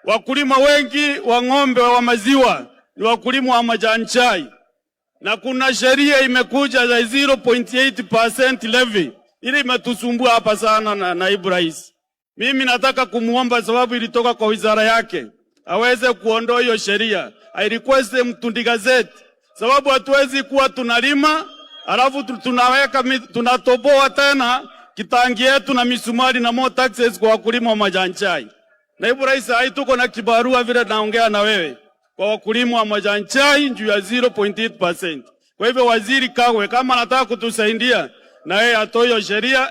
wakulima wengi wa ng'ombe wa maziwa ni wakulima wa majani chai, na kuna sheria imekuja za 0.8% levy. Ili imetusumbua hapa sana na naibu rais. Mimi nataka kumuomba, sababu ilitoka kwa wizara yake, aweze kuondoa hiyo sheria. I request Mtundi Gazette, sababu hatuwezi kuwa tunalima alafu tunatoboa tena kitangi yetu na misumari na more taxes kwa wakulima wa majani chai. Naibu rais, tuko na kibarua vile naongea na wewe kwa wakulima wa majani chai juu ya 0.8%. Kwa hivyo Waziri Kagwe, kama anataka kutusaidia na yeye atoe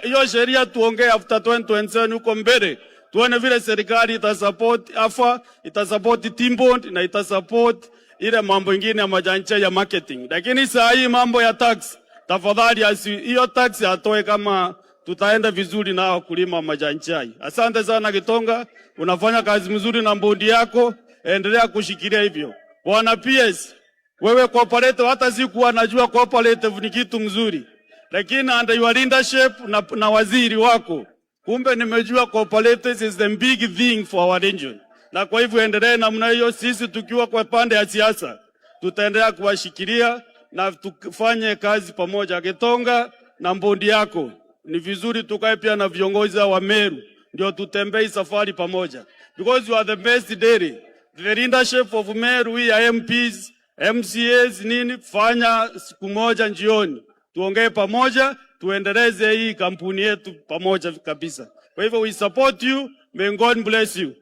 hiyo sheria tuongee after 2027 huko mbele, tuone vile serikali itasupport AFA, itasupport Timbond na itasupport ile mambo mengine ya majani chai ya marketing. Lakini saa hii mambo ya tax, tafadhali hiyo tax atoe kama tutaenda vizuri na wakulima wa majani chai. Asante sana Gitonga, unafanya kazi mzuri na bondi yako, endelea kushikilia hivyo. Bwana PS, wewe cooperative, hata sikuwa najua cooperative ni kitu mzuri, lakini under your leadership na waziri wako, kumbe nimejua cooperative is the big thing for our region. Na kwa hivyo endelee namna hiyo. Sisi tukiwa kwa pande ya siasa tutaendelea kuwashikilia na tufanye kazi pamoja. Gitonga na bondi yako, ni vizuri tukae pia na viongozi wa Meru ndio tutembee safari pamoja, because you are the best dairy. The leadership of Meru, we are MPs, MCAs nini, fanya siku moja njioni tuongee pamoja, tuendeleze hii kampuni yetu pamoja kabisa. Kwa hivyo we support you. May God bless you.